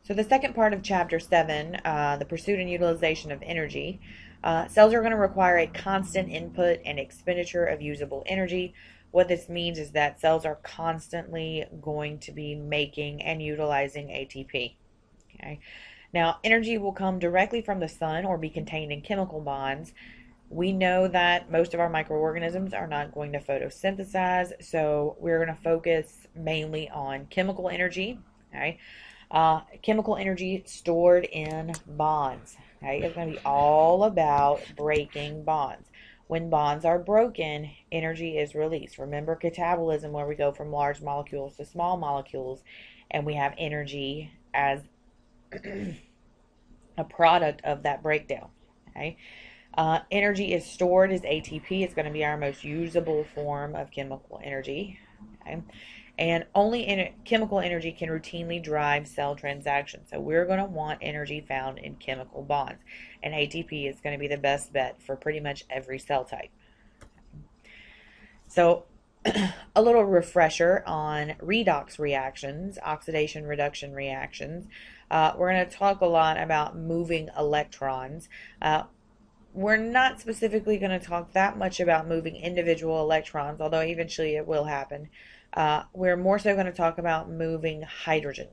So the second part of chapter 7, the pursuit and utilization of energy, cells are going to require a constant input and expenditure of usable energy. What this means is that cells are constantly going to be making and utilizing ATP. Okay. Now, energy will come directly from the sun or be contained in chemical bonds. We know that most of our microorganisms are not going to photosynthesize, so we're going to focus mainly on chemical energy. Okay. Chemical energy stored in bonds. Okay, it's going to be all about breaking bonds. When bonds are broken, energy is released. Remember catabolism, where we go from large molecules to small molecules, and we have energy as a product of that breakdown. Okay, energy is stored as ATP. It's going to be our most usable form of chemical energy. Okay, and only chemical energy can routinely drive cell transactions. So we're going to want energy found in chemical bonds. And ATP is going to be the best bet for pretty much every cell type. So a little refresher on redox reactions, oxidation reduction reactions. We're going to talk a lot about moving electrons. We're not specifically going to talk that much about moving individual electrons, although eventually it will happen. We're more so going to talk about moving hydrogens.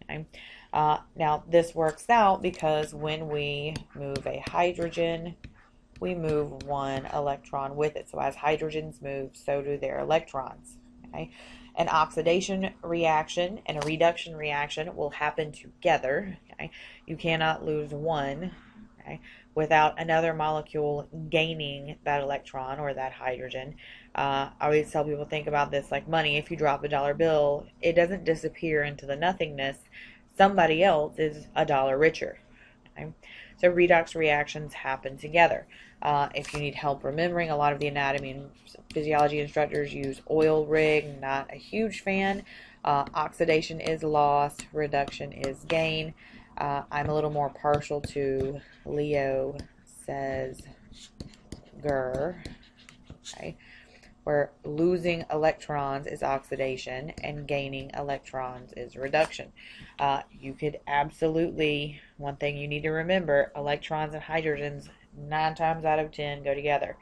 Okay? Now, this works out because when we move a hydrogen, we move one electron with it. So as hydrogens move, so do their electrons. Okay? An oxidation reaction and a reduction reaction will happen together. Okay? You cannot lose one, okay, without another molecule gaining that electron or that hydrogen. I always tell people, think about this like money. If you drop a dollar bill, it doesn't disappear into the nothingness. Somebody else is a dollar richer. Okay? So redox reactions happen together. If you need help remembering, a lot of the anatomy and physiology instructors use oil rig. Not a huge fan. Oxidation is loss, reduction is gain. I'm a little more partial to Leo says Ger, okay, where losing electrons is oxidation and gaining electrons is reduction. You could absolutely, one thing you need to remember, electrons and hydrogens 9 times out of 10 go together.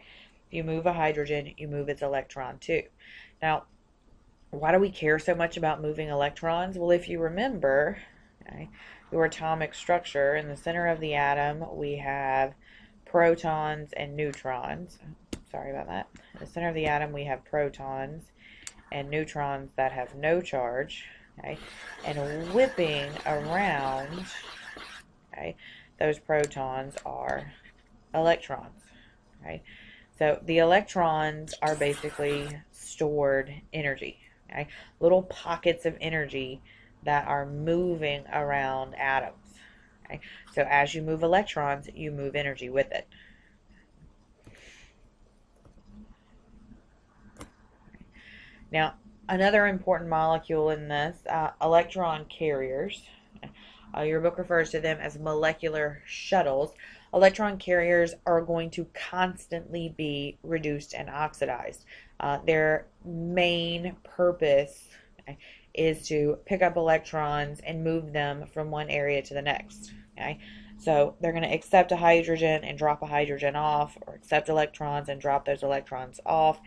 If you move a hydrogen, you move its electron too. Now, why do we care so much about moving electrons? Well, if you remember, okay, your atomic structure, in the center of the atom, we have protons and neutrons. Sorry about that. In the center of the atom, we have protons and neutrons that have no charge. Okay, and whipping around, okay, those protons are electrons. Okay, so the electrons are basically stored energy. Okay, little pockets of energy that are moving around atoms. Okay, so as you move electrons, you move energy with it. Now, another important molecule in this, electron carriers. Your book refers to them as molecular shuttles. Electron carriers are going to constantly be reduced and oxidized. Their main purpose is to pick up electrons and move them from one area to the next. Okay? So they're going to accept a hydrogen and drop a hydrogen off, or accept electrons and drop those electrons off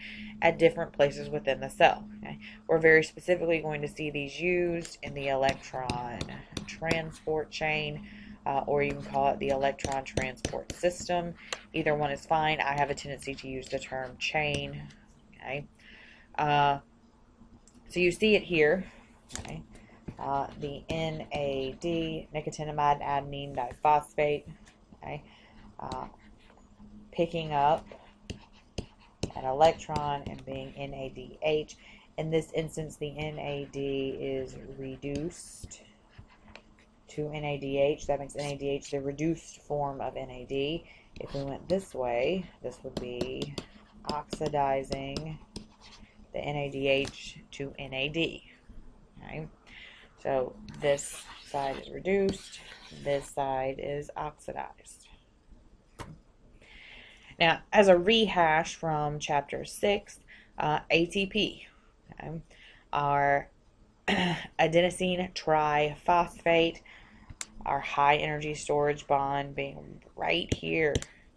at different places within the cell. Okay? We're very specifically going to see these used in the electron transport chain, or you can call it the electron transport system. Either one is fine. I have a tendency to use the term chain. Okay? So you see it here. Okay? The NAD, nicotinamide adenine diphosphate, okay, picking up an electron and being NADH. In this instance, the NAD is reduced to NADH. That makes NADH the reduced form of NAD. If we went this way, this would be oxidizing the NADH to NAD. Okay? So this side is reduced, this side is oxidized. Now, as a rehash from chapter 6, ATP, okay, our adenosine triphosphate, our high energy storage bond being right here.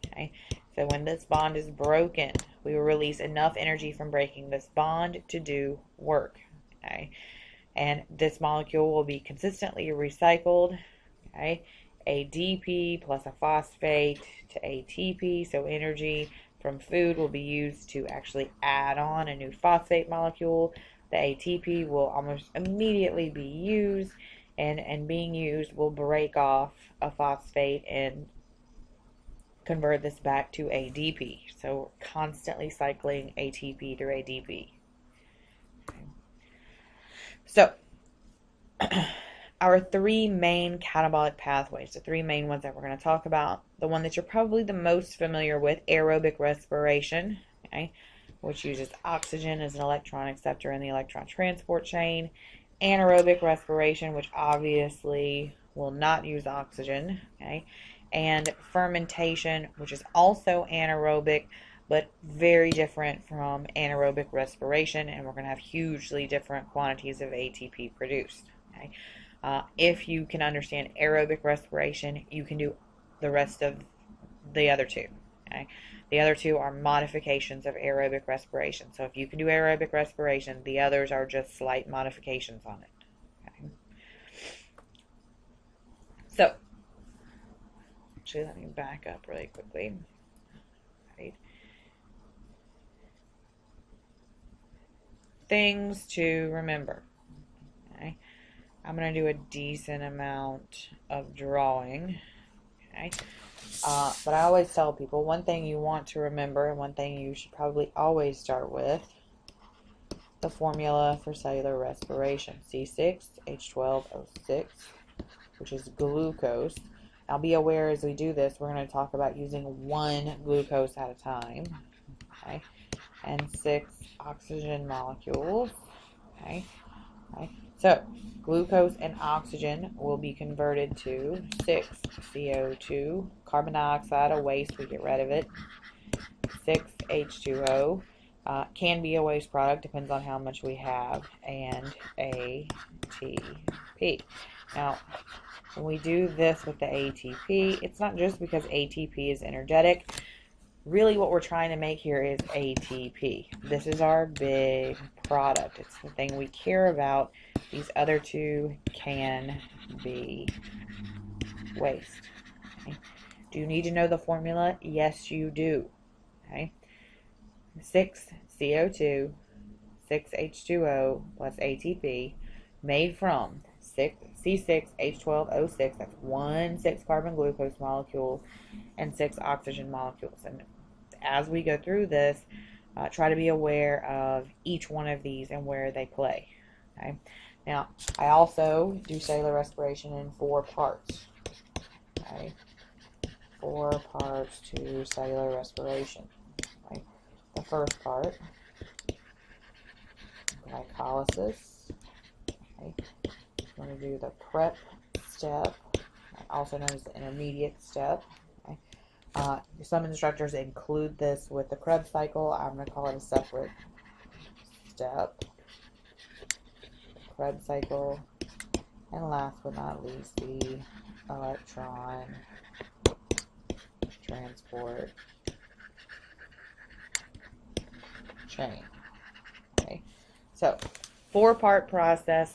Okay? So when this bond is broken, we will release enough energy from breaking this bond to do work. Okay? And this molecule will be consistently recycled. Okay? ADP plus a phosphate to ATP, so energy from food will be used to actually add on a new phosphate molecule. The ATP will almost immediately be used, and being used will break off a phosphate and convert this back to ADP. So constantly cycling ATP through ADP. Okay. So our three main catabolic pathways, the three main ones that we're going to talk about. The one that you're probably the most familiar with, aerobic respiration, okay, which uses oxygen as an electron acceptor in the electron transport chain. Anaerobic respiration, which obviously will not use oxygen, okay, and fermentation, which is also anaerobic, but very different from anaerobic respiration, and we're going to have hugely different quantities of ATP produced, okay. If you can understand aerobic respiration, you can do the rest of the other two. Okay? The other two are modifications of aerobic respiration. So if you can do aerobic respiration, the others are just slight modifications on it. Okay? So, actually, let me back up really quickly. Right. Things to remember. Okay? I'm going to do a decent amount of drawing. Okay? But I always tell people one thing you want to remember, and one thing you should probably always start with, the formula for cellular respiration. C6H12O6, which is glucose. Now be aware as we do this, we're going to talk about using one glucose at a time. Okay? And 6 oxygen molecules. Okay? Okay? So, glucose and oxygen will be converted to 6 CO2, carbon dioxide, a waste, we get rid of it, 6 H2O, can be a waste product, depends on how much we have, and ATP. Now, when we do this with the ATP, it's not just because ATP is energetic. Really what we're trying to make here is ATP. This is our big product. It's the thing we care about. These other two can be waste. Okay? Do you need to know the formula? Yes, you do. Okay? 6 CO2, 6 H2O plus ATP made from C6H12O6, that's one 6-carbon glucose molecule and 6 oxygen molecules. And as we go through this, try to be aware of each one of these and where they play. Okay? Now, I also do cellular respiration in 4 parts. Okay? 4 parts to cellular respiration. Okay? The first part, glycolysis. Okay? We're going to do the prep step, also known as the intermediate step. Okay? Some instructors include this with the Krebs cycle. I'm going to call it a separate step. Krebs cycle. And last but not least, the electron transport chain. Okay, so 4-part process.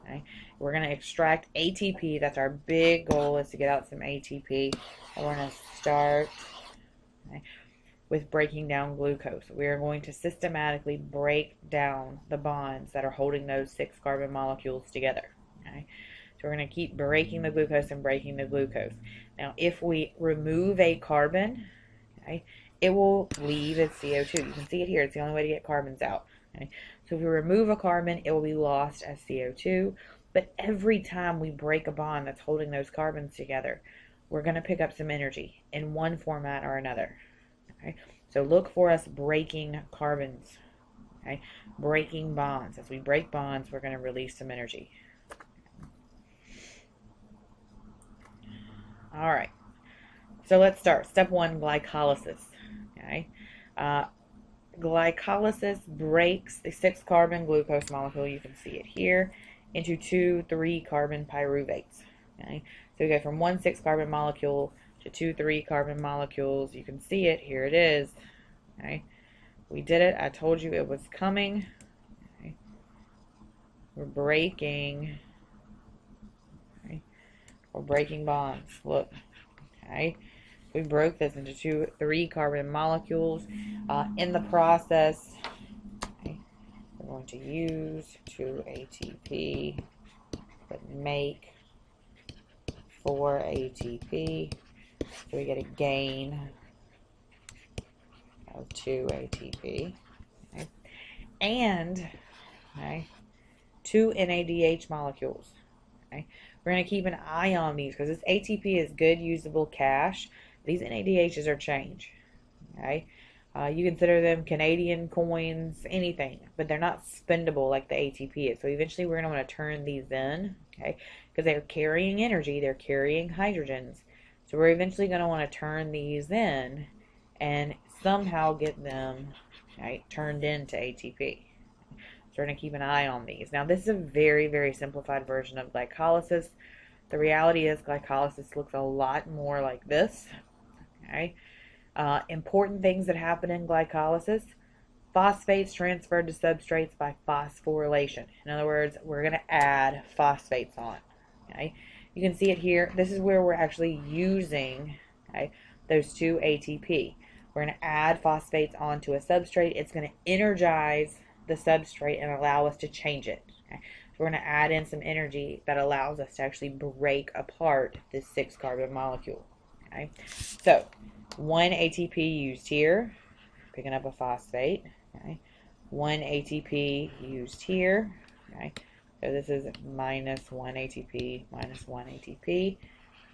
Okay, we're going to extract ATP. That's our big goal, is to get out some ATP. And we're going to start with breaking down glucose. We are going to systematically break down the bonds that are holding those 6 carbon molecules together. Okay? So we're going to keep breaking the glucose and breaking the glucose. Now, if we remove a carbon, okay, it will leave its CO2. You can see it here. It's the only way to get carbons out. Okay? So if we remove a carbon, it will be lost as CO2. But every time we break a bond that's holding those carbons together, we're going to pick up some energy in one format or another. Okay? So look for us breaking carbons. Okay? Breaking bonds. As we break bonds, we're going to release some energy. All right. So let's start. Step 1, glycolysis. Okay? Glycolysis breaks the 6-carbon glucose molecule, you can see it here, into 2 3-carbon pyruvates. Okay? So we go from 1 6-carbon molecule to 2 3-carbon molecules. You can see it. Here it is. Okay? We did it. I told you it was coming. Okay? We're breaking. Okay? We're breaking bonds. Look. Okay? We broke this into 2 3-carbon molecules. In the process, okay, we're going to use 2 ATP, but make 4 ATP. So we get a gain of 2 ATP. Okay? And okay, 2 NADH molecules. Okay? We're going to keep an eye on these because this ATP is good, usable cash. These NADHs are change. Okay? You consider them Canadian coins, anything, but they're not spendable like the ATP is. So eventually we're going to want to turn these in, okay? Because they're carrying energy, they're carrying hydrogens. So we're eventually going to want to turn these in and somehow get them, right, turned into ATP. So we're going to keep an eye on these. Now this is a very, very simplified version of glycolysis. The reality is glycolysis looks a lot more like this, okay? Important things that happen in glycolysis: phosphates transferred to substrates by phosphorylation. In other words, we're going to add phosphates on. Okay? You can see it here. This is where we're actually using, okay, those 2 ATP. We're going to add phosphates onto a substrate. It's going to energize the substrate and allow us to change it. Okay? So we're going to add in some energy that allows us to actually break apart this 6-carbon molecule. Okay? So 1 ATP used here, picking up a phosphate. Okay. 1 ATP used here. Okay. So this is minus 1 ATP, minus 1 ATP.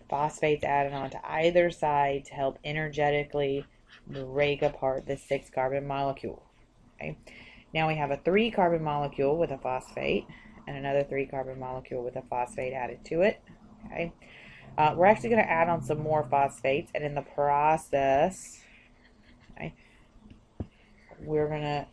Phosphates added onto either side to help energetically break apart this 6-carbon molecule. Okay. Now we have a 3-carbon molecule with a phosphate and another 3-carbon molecule with a phosphate added to it. Okay. We're actually going to add on some more phosphates, and in the process, okay, we're going to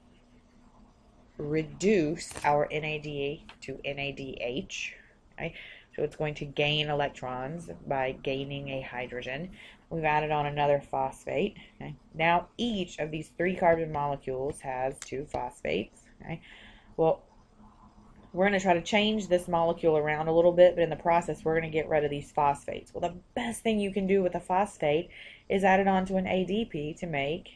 reduce our NAD to NADH. Okay? So it's going to gain electrons by gaining a hydrogen. We've added on another phosphate. Okay? Now each of these 3-carbon molecules has 2 phosphates. Okay? Well, we're going to try to change this molecule around a little bit, but in the process, we're going to get rid of these phosphates. Well, the best thing you can do with a phosphate is add it onto an ADP to make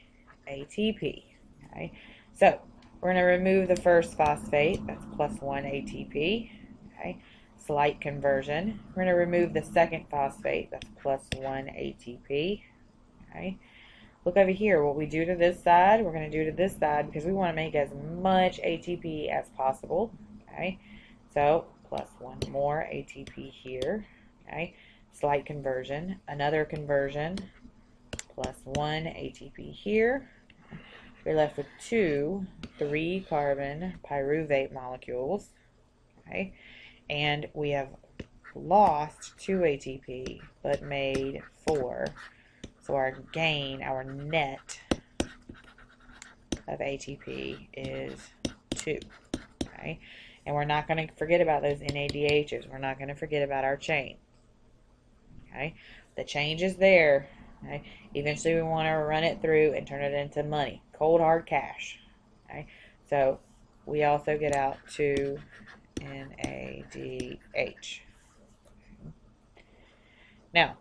ATP. Okay? So we're going to remove the first phosphate. That's plus 1 ATP. Okay? Slight conversion. We're going to remove the second phosphate. That's plus 1 ATP. Okay? Look over here. What we do to this side, we're going to do to this side because we want to make as much ATP as possible. Okay, so plus 1 more ATP here. Okay, slight conversion, another conversion, plus 1 ATP here. We're left with 2 3-carbon pyruvate molecules. Okay, and we have lost 2 ATP but made 4. So our gain, our net of ATP is 2. Okay. And we're not going to forget about those NADHs. We're not going to forget about our chain. Okay? The change is there. Okay? Eventually we want to run it through and turn it into money. Cold hard cash. Okay? So we also get out 2 NADH. Now,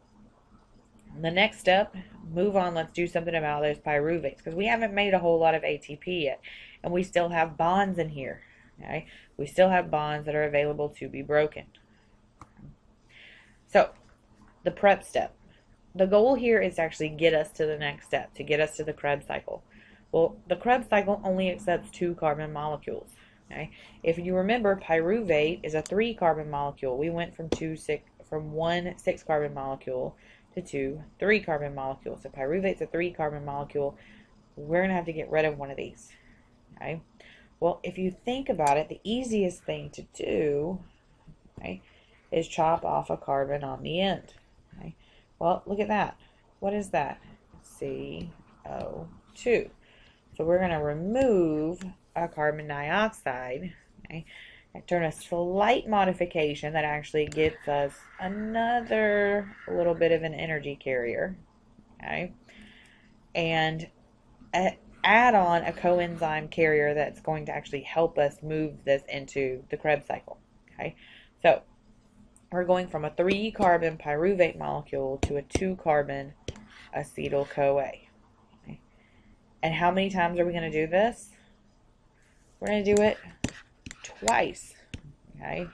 the next step, move on, let's do something about those pyruvates. Because we haven't made a whole lot of ATP yet. And we still have bonds in here. Okay? We still have bonds that are available to be broken. So, the prep step. The goal here is to actually get us to the next step, to get us to the Krebs cycle. Well, the Krebs cycle only accepts 2-carbon molecules. Okay? If you remember, pyruvate is a 3-carbon molecule. We went from 1 6-carbon molecule to 2 3-carbon molecules. So pyruvate's a 3-carbon molecule. We're going to have to get rid of one of these. Okay? Well, if you think about it, the easiest thing to do, okay, is chop off a carbon on the end. Okay? Well, look at that. What is that? CO2. So we're going to remove a carbon dioxide. Okay? Turn a slight modification that actually gets us another little bit of an energy carrier, okay? And add on a coenzyme carrier that's going to actually help us move this into the Krebs cycle, okay? So we're going from a 3-carbon pyruvate molecule to a 2-carbon acetyl-CoA. Okay? And how many times are we going to do this? We're going to do it twice, okay?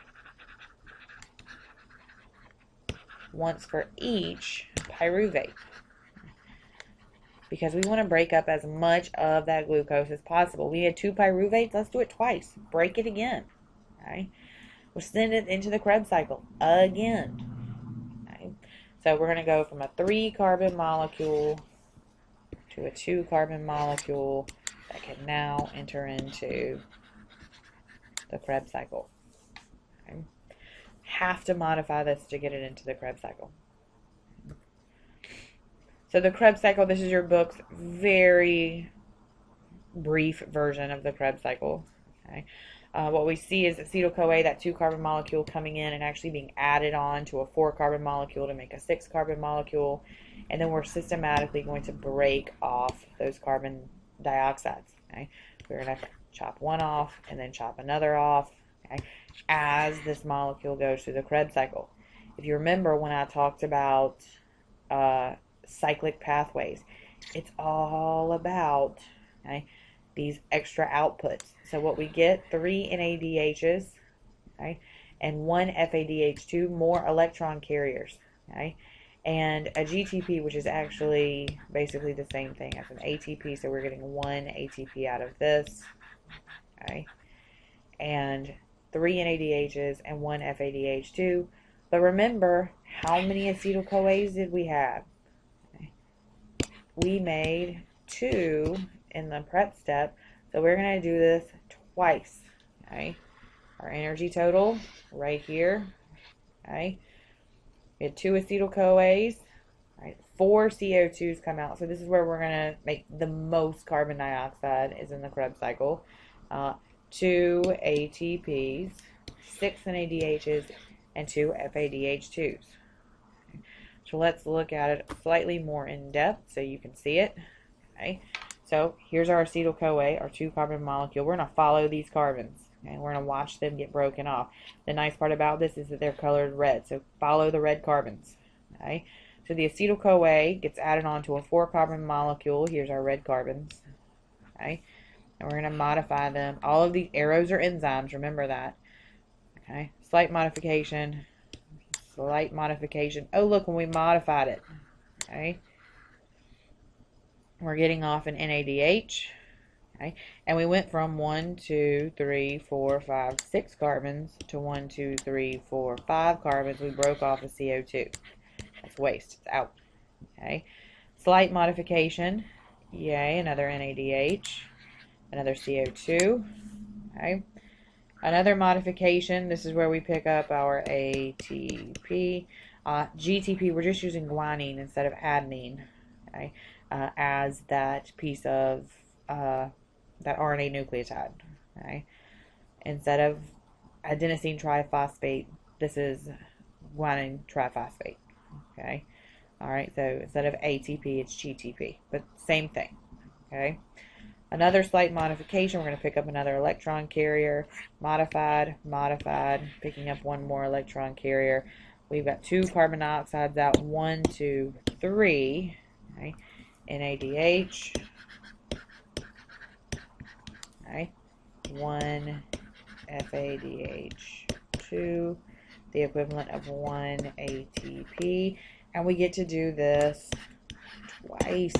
Once for each pyruvate. Because we want to break up as much of that glucose as possible. We had 2 pyruvates, let's do it twice. Break it again, okay? We'll send it into the Krebs cycle again, okay? So we're going to go from a 3-carbon molecule to a 2-carbon molecule that can now enter into the Krebs cycle. Okay? Have to modify this to get it into the Krebs cycle. So the Krebs cycle, this is your book's very brief version of the Krebs cycle. Okay? What we see is acetyl-CoA, that 2-carbon molecule, coming in and actually being added on to a 4-carbon molecule to make a 6-carbon molecule. And then we're systematically going to break off those carbon dioxides. Okay? We're going to chop one off and then chop another off, okay, as this molecule goes through the Krebs cycle. If you remember when I talked about cyclic pathways, it's all about, okay, these extra outputs. So what we get, 3 NADHs, okay, and 1 FADH2, more electron carriers, okay, and a GTP, which is actually basically the same thing as an ATP. So we're getting 1 ATP out of this, okay, and 3 NADHs and 1 FADH2. But remember, how many acetyl-CoAs did we have? Okay. We made 2 in the prep step, so we're going to do this twice. Okay, our energy total right here. Okay, we had 2 acetyl-CoAs. Right, 4 CO2s come out. So this is where we're going to make the most carbon dioxide, is in the Krebs cycle. 2 ATPs, 6 NADHs, and 2 FADH2s. Okay. So let's look at it slightly more in depth so you can see it. Okay. So here's our acetyl-CoA, our 2-carbon molecule. We're going to follow these carbons. Okay. We're going to watch them get broken off. The nice part about this is that they're colored red. So follow the red carbons. Okay. So the acetyl-CoA gets added onto a 4-carbon molecule. Here's our red carbons. Okay. And we're going to modify them. All of these arrows are enzymes. Remember that. Okay. Slight modification. Slight modification. Oh, look, when we modified it. Okay. We're getting off an NADH. Okay. And we went from 1, 2, 3, 4, 5, 6 carbons to 1, 2, 3, 4, 5 carbons. We broke off a CO2. That's waste. It's out. Okay. Slight modification. Yay, another NADH. Another CO2. Okay. Another modification. This is where we pick up our ATP. GTP, we're just using guanine instead of adenine. Okay. As that piece of that RNA nucleotide. Okay. Instead of adenosine triphosphate, this is guanine triphosphate. Okay. Alright, so instead of ATP, it's GTP. But same thing. Okay. Another slight modification, we're going to pick up another electron carrier. Modified, picking up one more electron carrier. We've got 2 carbon dioxides out. 1, 2, 3. Okay. NADH. Okay. 1 FADH2. The equivalent of 1 ATP. And we get to do this twice.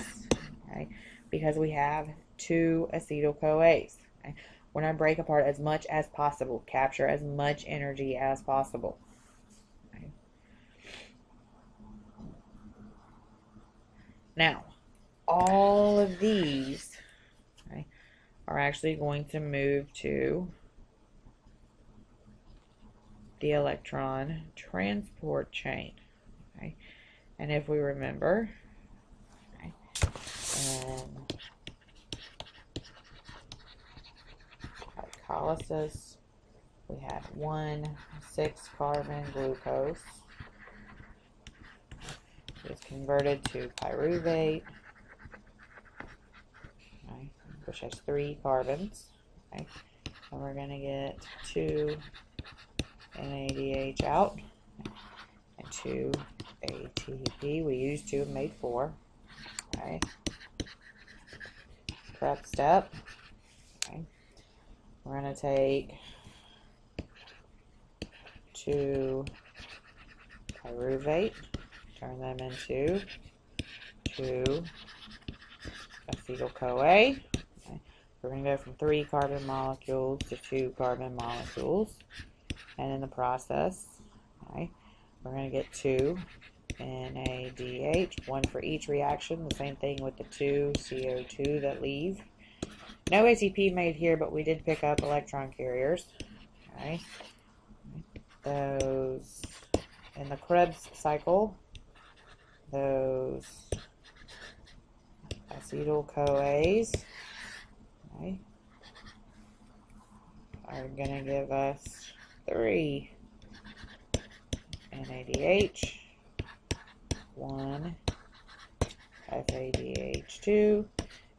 Okay. Because we have 2 acetyl-CoAs. Okay? We're going to break apart as much as possible, capture as much energy as possible. Okay? Now, all of these, okay, are actually going to move to the electron transport chain. Okay? And if we remember, okay, glycolysis we had 1,6-carbon glucose. It's converted to pyruvate, okay, which has 3 carbons. Okay. And we're going to get 2 NADH out and 2 ATP. We used 2 and made 4. Okay. Prep step. Okay. We're going to take 2 pyruvate, turn them into 2 acetyl-CoA. Okay. We're going to go from 3 carbon molecules to 2 carbon molecules. And in the process, okay, we're going to get 2 NADH, 1 for each reaction. The same thing with the 2 CO2 that leave. No ATP made here, but we did pick up electron carriers. Okay. Those in the Krebs cycle, those acetyl-CoAs, okay, are going to give us 3 NADH, 1 FADH2,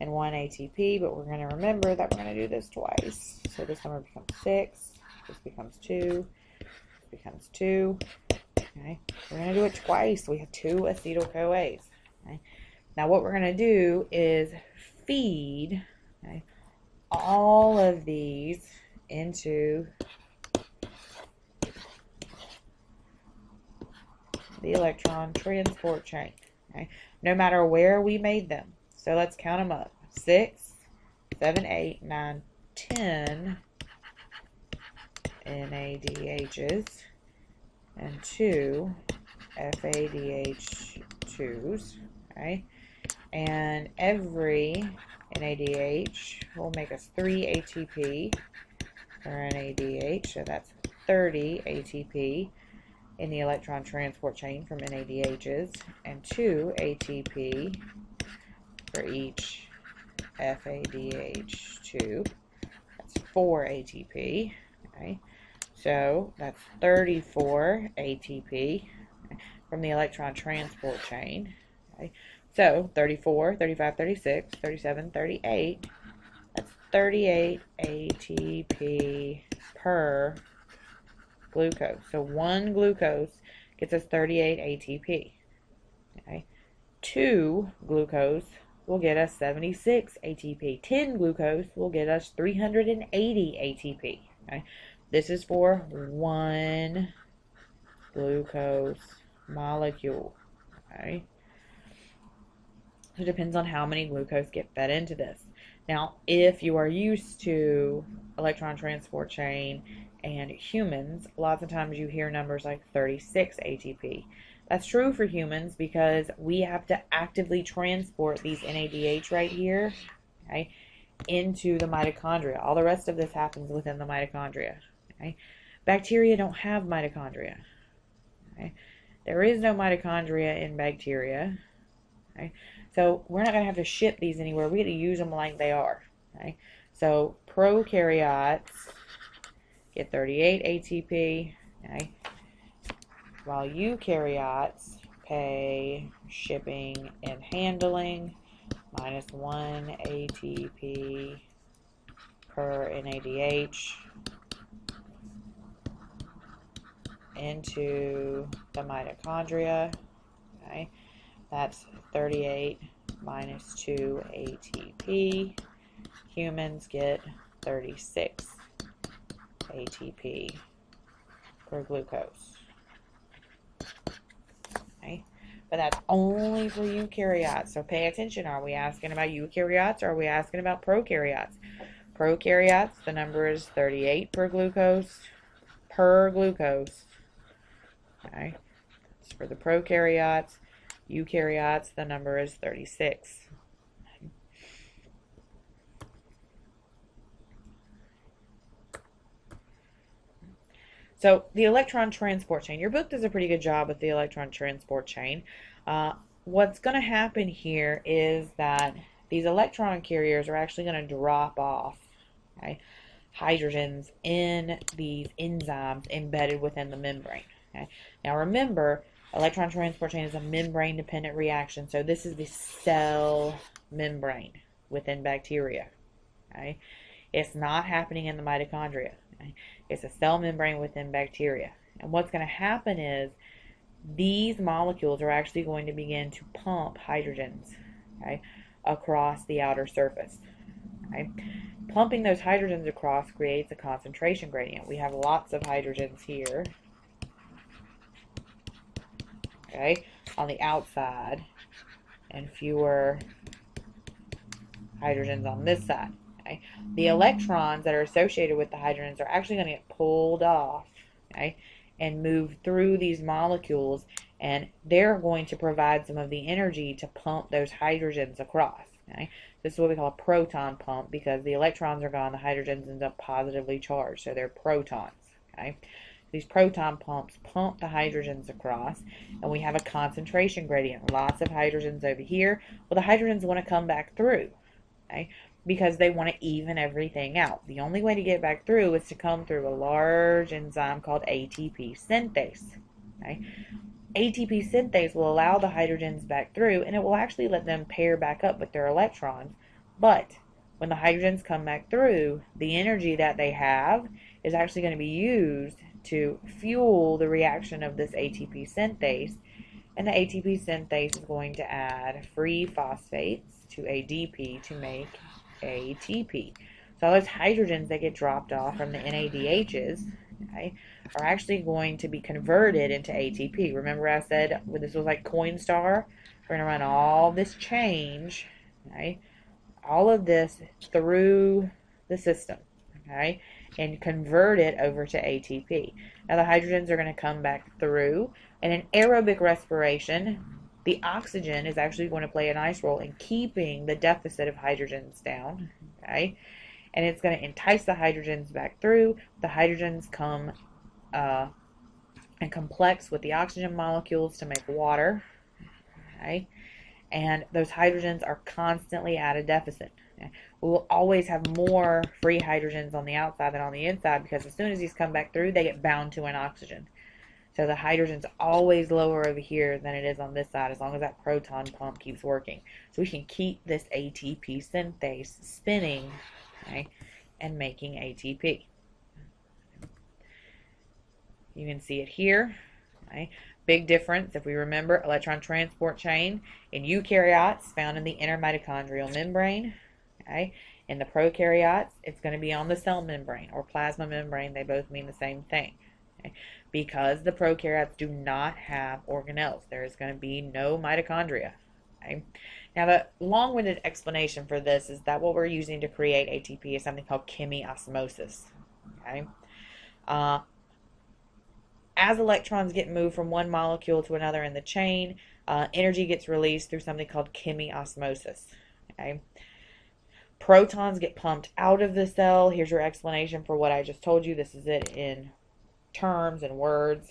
and 1 ATP, but we're going to remember that we're going to do this twice. So this number becomes 6, this becomes 2, this becomes 2. Okay, we're going to do it twice. We have 2 acetyl-CoAs. Okay. Now what we're going to do is feed, okay, all of these into the electron transport chain. Okay, no matter where we made them. So let's count them up. 6, 7, 8, 9, 10 NADHs and 2 FADH2s. Okay, and every NADH will make us 3 ATP per NADH, so that's 30 ATP in the electron transport chain from NADHs, and 2 ATP for each FADH2. That's 4 ATP. Okay, so that's 34 ATP from the electron transport chain. Okay, so 34, 35, 36, 37, 38. That's 38 ATP per glucose. So 1 glucose gets us 38 ATP. Okay, 2 glucose will get us 76 ATP. 10 glucose will get us 380 ATP. Okay, this is for 1 glucose molecule. Okay, it depends on how many glucose get fed into this. Now, if you are used to electron transport chain and humans, lots of times you hear numbers like 36 ATP. That's true for humans because we have to actively transport these NADH right here, okay, into the mitochondria. All the rest of this happens within the mitochondria. Okay? Bacteria don't have mitochondria. Okay? There is no mitochondria in bacteria. Okay? So we're not going to have to ship these anywhere. We get to use them like they are. Okay? So prokaryotes get 38 ATP, okay, while eukaryotes pay shipping and handling minus 1 ATP per NADH into the mitochondria. Okay, that's 38 minus 2 ATP. Humans get 36 ATP per glucose. Okay, but that's only for eukaryotes. So pay attention. Are we asking about eukaryotes or are we asking about prokaryotes? Prokaryotes, the number is 38 per glucose. Okay, that's for the prokaryotes. Eukaryotes, the number is 36. So the electron transport chain. Your book does a pretty good job with the electron transport chain. What's going to happen here is that these electron carriers are actually going to drop off. Okay? hydrogens in these enzymes embedded within the membrane. Okay? Now remember, electron transport chain is a membrane-dependent reaction, so this is the cell membrane within bacteria. Okay? It's not happening in the mitochondria. Okay? It's a cell membrane within bacteria. And what's going to happen is these molecules are actually going to begin to pump hydrogens, okay, across the outer surface. Okay? Pumping those hydrogens across creates a concentration gradient. We have lots of hydrogens here, okay, on the outside, and fewer hydrogens on this side. Okay? The electrons that are associated with the hydrogens are actually going to get pulled off, okay, and move through these molecules, and they're going to provide some of the energy to pump those hydrogens across. Okay? This is what we call a proton pump, because the electrons are gone, the hydrogens end up positively charged, so they're protons. Okay? These proton pumps pump the hydrogens across, and we have a concentration gradient. Lots of hydrogens over here. Well, the hydrogens want to come back through, okay, because they want to even everything out. The only way to get back through is to come through a large enzyme called ATP synthase. Okay? ATP synthase will allow the hydrogens back through, and it will actually let them pair back up with their electrons. But when the hydrogens come back through, the energy that they have is actually going to be used to fuel the reaction of this ATP synthase, and the ATP synthase is going to add free phosphates to ADP to make ATP. So all those hydrogens that get dropped off from the NADHs, okay, are actually going to be converted into ATP. Remember I said when this was like Coinstar, we're going to run all this change, okay, all of this through the system, okay, and convert it over to ATP. Now the hydrogens are going to come back through, and in aerobic respiration, the oxygen is actually going to play a nice role in keeping the deficit of hydrogens down, okay? And it's going to entice the hydrogens back through. The hydrogens come and complex with the oxygen molecules to make water, okay? And those hydrogens are constantly at a deficit. Okay? We will always have more free hydrogens on the outside than on the inside, because as soon as these come back through, they get bound to an oxygen. So the hydrogen's always lower over here than it is on this side, as long as that proton pump keeps working. So we can keep this ATP synthase spinning, okay, and making ATP. You can see it here. Okay. Big difference, if we remember, electron transport chain in eukaryotes found in the inner mitochondrial membrane. Okay. In the prokaryotes, it's going to be on the cell membrane or plasma membrane. They both mean the same thing. Okay. Because the prokaryotes do not have organelles, there is going to be no mitochondria. Okay. Now, the long-winded explanation for this is that what we're using to create ATP is something called chemiosmosis. Okay. As electrons get moved from one molecule to another in the chain, energy gets released through something called chemiosmosis. Okay. Protons get pumped out of the cell. Here's your explanation for what I just told you. This is it in terms and words.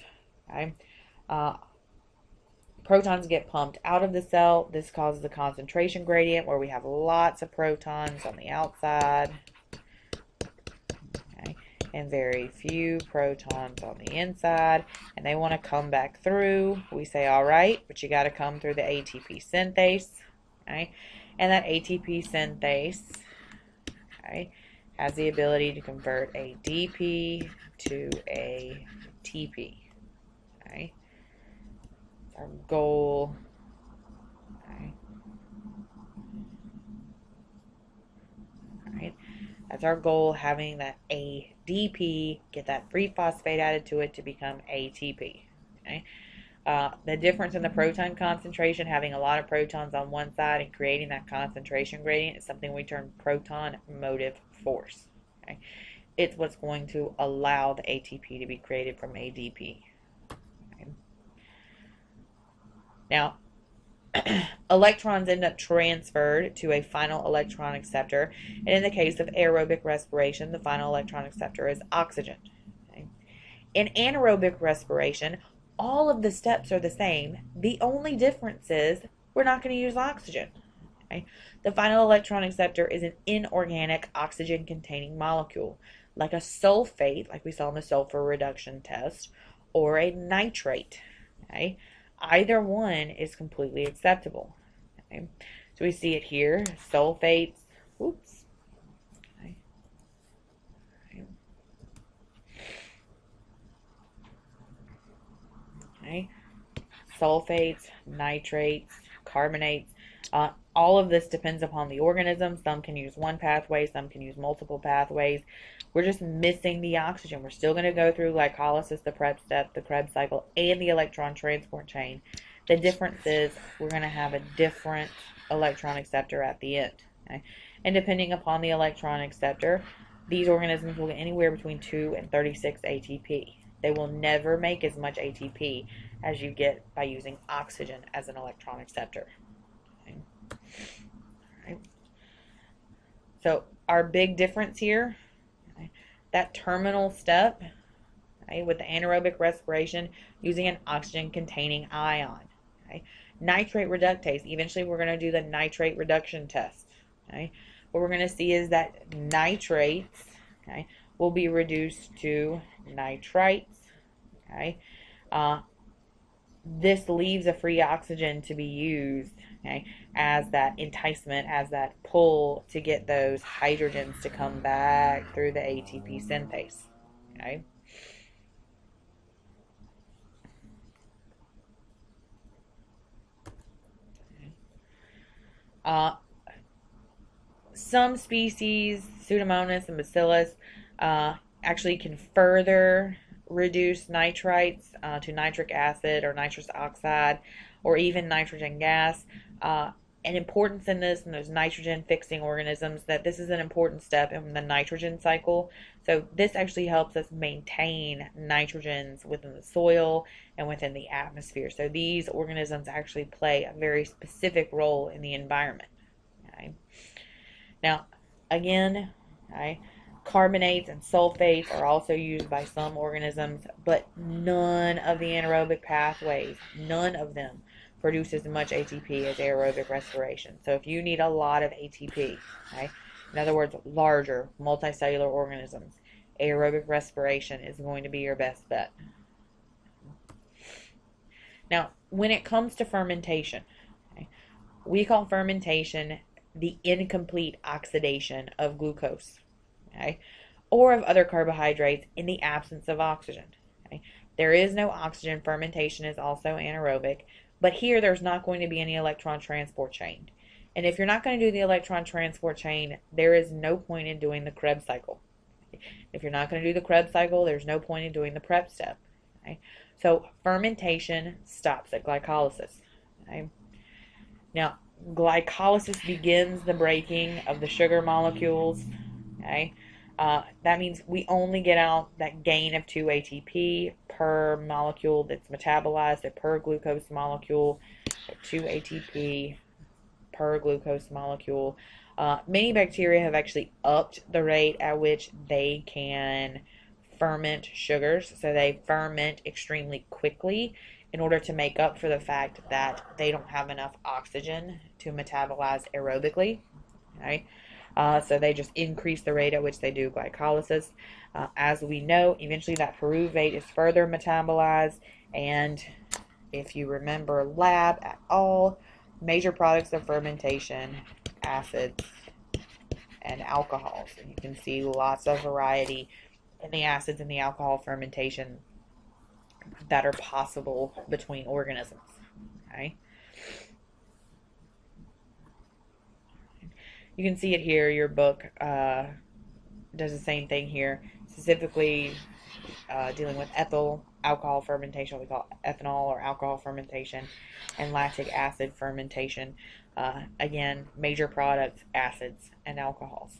Okay. Protons get pumped out of the cell. This causes a concentration gradient where we have lots of protons on the outside, okay, and very few protons on the inside, and they want to come back through. We say, all right, but you got to come through the ATP synthase, okay, and that ATP synthase, okay, has the ability to convert ADP to ATP. Okay. It's our goal. Okay. All right. That's our goal, having that ADP, get that free phosphate added to it to become ATP. Okay. The difference in the proton concentration, having a lot of protons on one side and creating that concentration gradient, is something we term proton motive force. Okay. It's what's going to allow the ATP to be created from ADP. Okay. Now, electrons end up transferred to a final electron acceptor, and in the case of aerobic respiration, the final electron acceptor is oxygen. Okay. In anaerobic respiration, all of the steps are the same. The only difference is we're not going to use oxygen. Okay. The final electron acceptor is an inorganic oxygen-containing molecule. like a sulfate, like we saw in the sulfur reduction test, or a nitrate. Okay? Either one is completely acceptable. Okay? So we see it here, sulfates. Oops. Okay. Okay. Sulfates, nitrates, carbonates. All of this depends upon the organism. Some can use one pathway, some can use multiple pathways. We're just missing the oxygen. We're still going to go through glycolysis, the Krebs step, the Krebs cycle, and the electron transport chain. The difference is we're going to have a different electron acceptor at the end. Okay? And depending upon the electron acceptor, these organisms will get anywhere between 2 and 36 ATP. They will never make as much ATP as you get by using oxygen as an electron acceptor. Okay. Right. So our big difference here, okay, that terminal step, okay, with the anaerobic respiration using an oxygen-containing ion. Okay. Nitrate reductase, eventually we're going to do the nitrate reduction test. Okay. What we're going to see is that nitrates, okay, will be reduced to nitrites. Okay. This leaves a free oxygen to be used, okay, as that enticement, as that pull to get those hydrogens to come back through the ATP synthase. Okay. Some species, Pseudomonas and Bacillus, actually can further reduce nitrites to nitric acid or nitrous oxide or even nitrogen gas. An importance in this, in those nitrogen fixing organisms, that this is an important step in the nitrogen cycle. So this actually helps us maintain nitrogens within the soil and within the atmosphere. So these organisms actually play a very specific role in the environment. Okay. Now, again, okay, carbonates and sulfates are also used by some organisms, but none of the anaerobic pathways, none of them produce as much ATP as aerobic respiration. So if you need a lot of ATP, okay, in other words, larger multicellular organisms, aerobic respiration is going to be your best bet. Now, when it comes to fermentation, okay, we call fermentation the incomplete oxidation of glucose, okay, or of other carbohydrates in the absence of oxygen. Okay. There is no oxygen. Fermentation is also anaerobic, but here there's not going to be any electron transport chain. And if you're not going to do the electron transport chain, there is no point in doing the Krebs cycle. If you're not going to do the Krebs cycle, there's no point in doing the prep step. Okay. So fermentation stops at glycolysis. Okay. Now, glycolysis begins the breaking of the sugar molecules. Okay. That means we only get out that gain of 2 ATP per molecule that's metabolized, so per glucose molecule, 2 ATP per glucose molecule. Many bacteria have actually upped the rate at which they can ferment sugars, so they ferment extremely quickly in order to make up for the fact that they don't have enough oxygen to metabolize aerobically. Okay? So they just increase the rate at which they do glycolysis. As we know, eventually that pyruvate is further metabolized, and if you remember lab at all, major products of fermentation, acids and alcohols. And you can see lots of variety in the acids and the alcohol fermentation that are possible between organisms. Okay. You can see it here. Your book does the same thing here, specifically dealing with ethyl alcohol fermentation, what we call ethanol or alcohol fermentation, and lactic acid fermentation. Again, major products, acids, and alcohols.